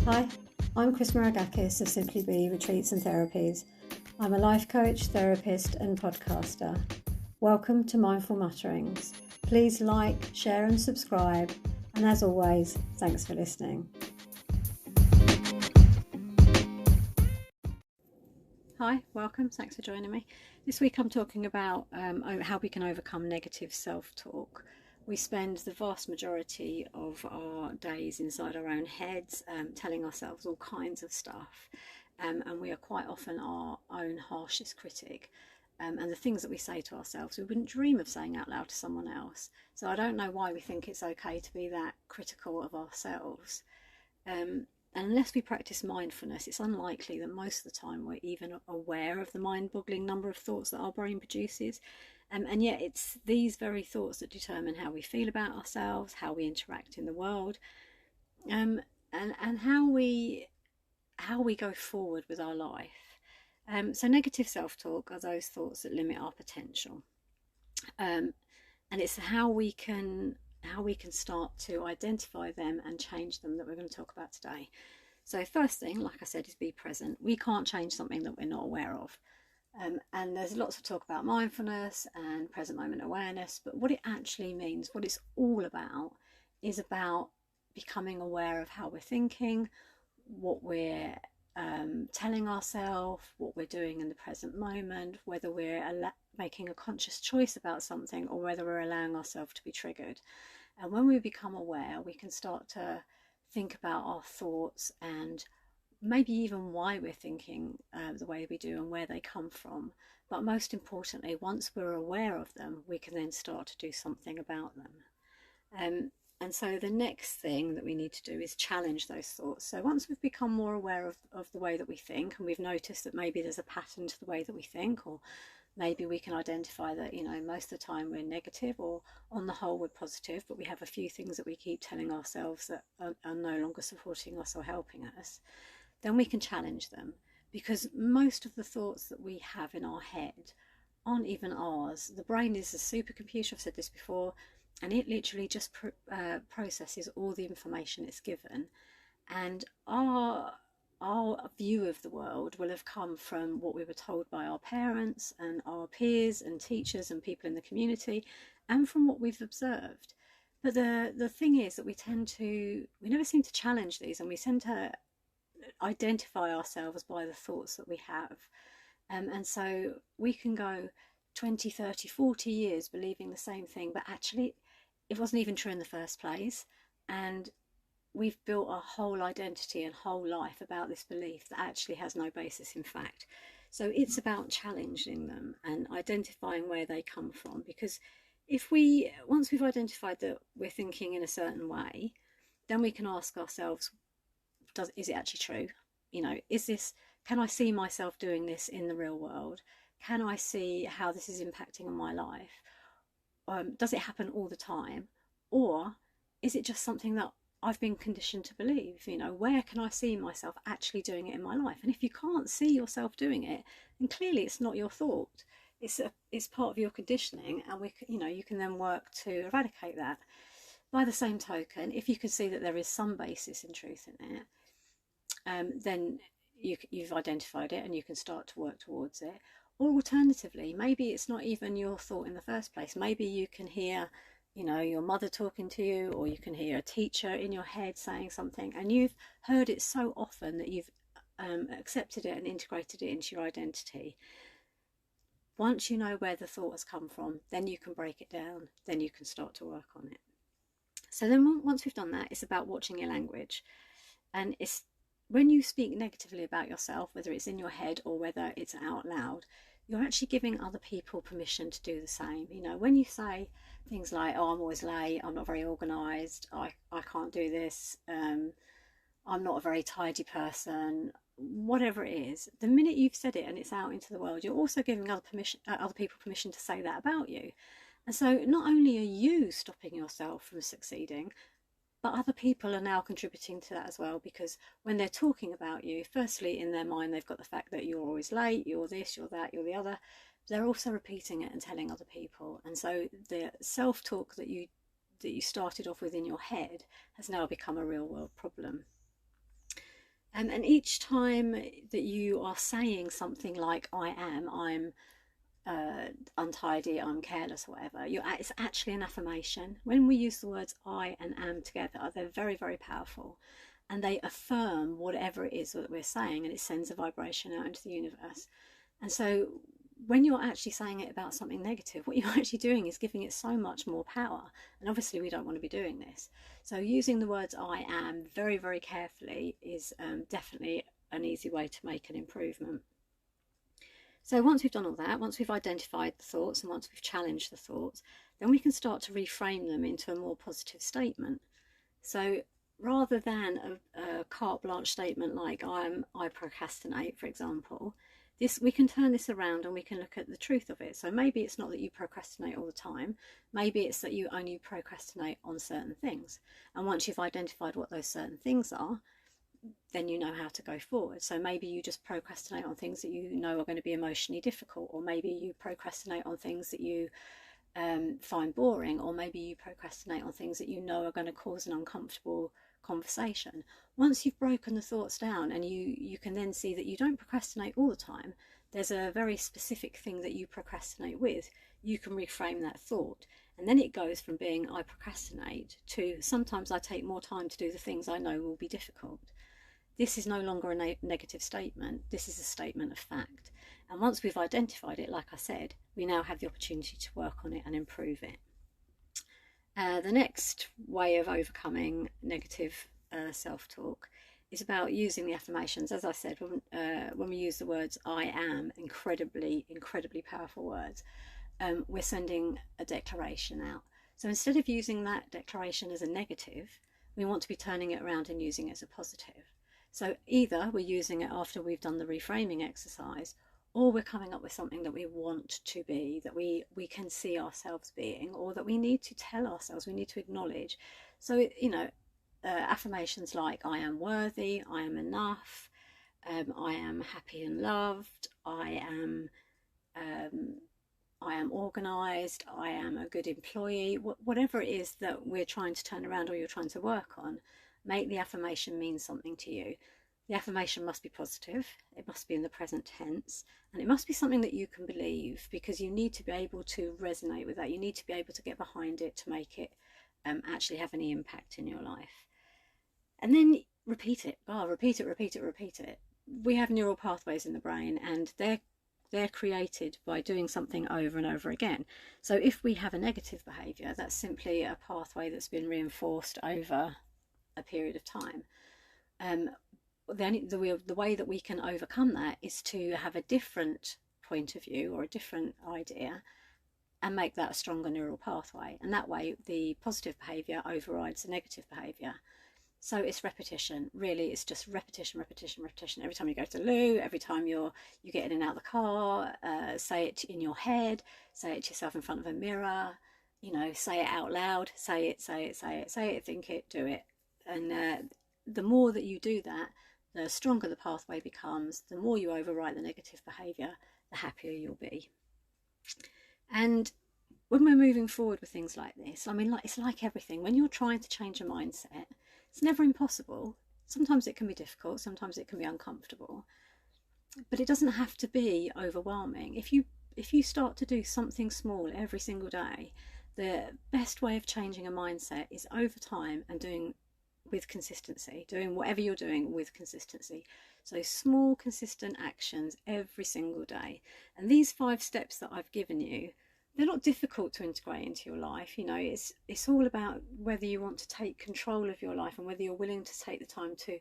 Hi, I'm Chris Maragkakis of Simply Be Retreats and Therapies. I'm a life coach, therapist and podcaster. Welcome to Mindful Mutterings. Please like, share and subscribe. And as always, thanks for listening. Hi, welcome. Thanks for joining me. This week I'm talking about how we can overcome negative self-talk. We spend the vast majority of our days inside our own heads, telling ourselves all kinds of stuff, and we are quite often our own harshest critic. And the things that we say to ourselves, we wouldn't dream of saying out loud to someone else. So I don't know why we think it's okay to be that critical of ourselves. Unless we practice mindfulness, it's unlikely that most of the time we're even aware of the mind-boggling number of thoughts that our brain produces. And yet it's these very thoughts that determine how we feel about ourselves, how we interact in the world, and how we go forward with our life. So negative self-talk are those thoughts that limit our potential. And it's how we can start to identify them and change them that we're going to talk about today. So first thing, like I said, is be present. We can't change something that we're not aware of. And there's lots of talk about mindfulness and present moment awareness, but what it actually means, what it's all about, is about becoming aware of how we're thinking, what we're telling ourselves, what we're doing in the present moment, whether we're making a conscious choice about something or whether we're allowing ourselves to be triggered. And when we become aware, we can start to think about our thoughts and maybe even why we're thinking the way we do and where they come from. But most importantly, once we're aware of them, we can then start to do something about them. And so the next thing that we need to do is challenge those thoughts. So once we've become more aware of the way that we think, and we've noticed that maybe there's a pattern to the way that we think, or maybe we can identify that, most of the time we're negative, or on the whole we're positive, but we have a few things that we keep telling ourselves that are no longer supporting us or helping us, then we can challenge them. Because most of the thoughts that we have in our head aren't even ours. The brain is a supercomputer, I've said this before, and it literally just processes all the information it's given. And our view of the world will have come from what we were told by our parents and our peers and teachers and people in the community, and from what we've observed. But the thing is that we never seem to challenge these, and we tend to identify ourselves by the thoughts that we have. And so we can go 20, 30, 40 years believing the same thing, but actually it wasn't even true in the first place. And we've built our whole identity and whole life about this belief that actually has no basis in fact. So it's about challenging them and identifying where they come from, because once we've identified that we're thinking in a certain way, then we can ask ourselves, is it actually true? Can I see myself doing this in the real world? Can I see how this is impacting on my life? Does it happen all the time? Or is it just something that I've been conditioned to believe? Where can I see myself actually doing it in my life? And if you can't see yourself doing it, then clearly it's not your thought. It's part of your conditioning, and you can then work to eradicate that. By the same token, if you can see that there is some basis in truth in it, then you've identified it and you can start to work towards it. Or alternatively, maybe it's not even your thought in the first place. Maybe you can hear, your mother talking to you, or you can hear a teacher in your head saying something, and you've heard it so often that you've accepted it and integrated it into your identity. Once you know where the thought has come from, then you can break it down, then you can start to work on it. So then once we've done that, it's about watching your language. And it's when you speak negatively about yourself, whether it's in your head or whether it's out loud, you're actually giving other people permission to do the same. When you say things like, oh, I'm always late, I'm not very organised, I can't do this, I'm not a very tidy person, whatever it is, the minute you've said it and it's out into the world, you're also giving other people permission to say that about you. And so not only are you stopping yourself from succeeding, but other people are now contributing to that as well, because when they're talking about you, firstly, in their mind, they've got the fact that you're always late, you're this, you're that, you're the other. They're also repeating it and telling other people. And so the self-talk that you started off with in your head has now become a real world problem. And each time that you are saying something like I'm untidy, I'm careless, whatever, it's actually an affirmation. When we use the words I and am together, they're very, very powerful, and they affirm whatever it is that we're saying, and it sends a vibration out into the universe. And so when you're actually saying it about something negative, what you're actually doing is giving it so much more power. And obviously we don't want to be doing this. So using the words I am very, very carefully is definitely an easy way to make an improvement. So once we've done all that, once we've identified the thoughts and once we've challenged the thoughts, then we can start to reframe them into a more positive statement. So rather than a carte blanche statement like I procrastinate, for example, we can turn this around and we can look at the truth of it. So maybe it's not that you procrastinate all the time. Maybe it's that you only procrastinate on certain things. And once you've identified what those certain things are, then you know how to go forward. So maybe you just procrastinate on things that you know are going to be emotionally difficult, or maybe you procrastinate on things that you find boring, or maybe you procrastinate on things that you know are going to cause an uncomfortable conversation. Once you've broken the thoughts down and you can then see that you don't procrastinate all the time, there's a very specific thing that you procrastinate with, you can reframe that thought. And then it goes from being I procrastinate to sometimes I take more time to do the things I know will be difficult. This is no longer a negative statement, this is a statement of fact. And once we've identified it, like I said, we now have the opportunity to work on it and improve it. The next way of overcoming negative self-talk is about using the affirmations. As I said, when we use the words I am, incredibly powerful words, we're sending a declaration out. So instead of using that declaration as a negative, we want to be turning it around and using it as a positive. So either we're using it after we've done the reframing exercise, or we're coming up with something that we want to be, that we can see ourselves being, or that we need to tell ourselves, we need to acknowledge. So, affirmations like I am worthy, I am enough, I am happy and loved, I am organised, I am a good employee, whatever it is that we're trying to turn around or you're trying to work on, make the affirmation mean something to you. The affirmation must be positive, it must be in the present tense, and it must be something that you can believe, because you need to be able to resonate with that. You need to be able to get behind it to make it actually have any impact in your life. And then repeat it. Repeat it. We have neural pathways in the brain, and they're created by doing something over and over again. So if we have a negative behaviour, that's simply a pathway that's been reinforced over a period of time. The way that we can overcome that is to have a different point of view or a different idea and make that a stronger neural pathway. And that way the positive behaviour overrides the negative behaviour. So it's repetition. Really, it's just repetition. Every time you go to the loo, every time you get in and out of the car, say it in your head, say it to yourself in front of a mirror, say it out loud, say it, think it, do it. And the more that you do that, the stronger the pathway becomes, the more you overwrite the negative behaviour, the happier you'll be. And when we're moving forward with things like this, it's like everything. When you're trying to change a mindset, it's never impossible. Sometimes it can be difficult, sometimes it can be uncomfortable, but it doesn't have to be overwhelming. If you start to do something small every single day, the best way of changing a mindset is over time and doing with consistency, doing whatever you're doing with consistency. So small consistent actions every single day. And these 5 steps that I've given you, they're not difficult to integrate into your life. It's all about whether you want to take control of your life and whether you're willing to take the time to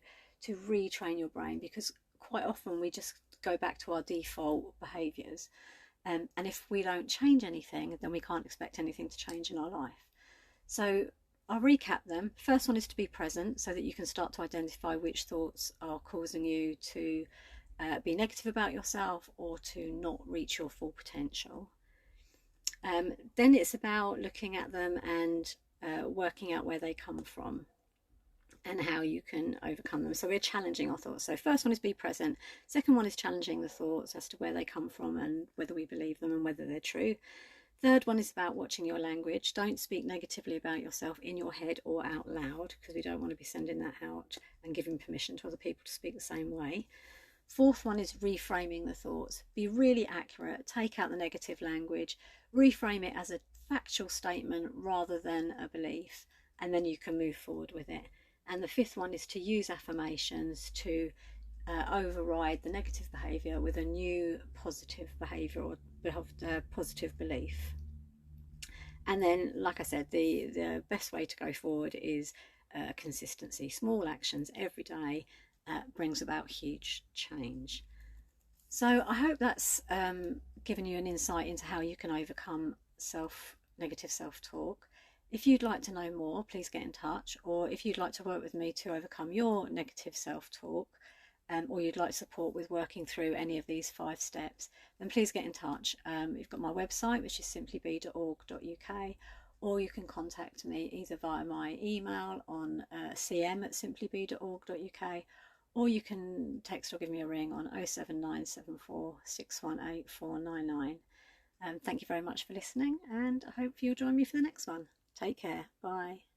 retrain your brain, because quite often we just go back to our default behaviours, and if we don't change anything, then we can't expect anything to change in our life. So I'll recap them. First one is to be present, so that you can start to identify which thoughts are causing you to be negative about yourself or to not reach your full potential. Then it's about looking at them and working out where they come from and how you can overcome them. So we're challenging our thoughts. So first one is be present. Second one is challenging the thoughts as to where they come from and whether we believe them and whether they're true. Third one is about watching your language. Don't speak negatively about yourself in your head or out loud, because we don't want to be sending that out and giving permission to other people to speak the same way. Fourth one is reframing the thoughts. Be really accurate. Take out the negative language. Reframe it as a factual statement rather than a belief, and then you can move forward with it. And the fifth one is to use affirmations to override the negative behaviour with a new positive behaviour or positive belief. And then, like I said, the best way to go forward is consistency. Small actions every day brings about huge change. So I hope that's given you an insight into how you can overcome negative self-talk. If you'd like to know more, please get in touch. Or if you'd like to work with me to overcome your negative self-talk, or you'd like support with working through any of these 5 steps, then please get in touch. You've got my website, which is simplybe.org.uk, or you can contact me either via my email on cm@simplybe.org.uk, or you can text or give me a ring on 07974 618 499. Thank you very much for listening, and I hope you'll join me for the next one. Take care. Bye.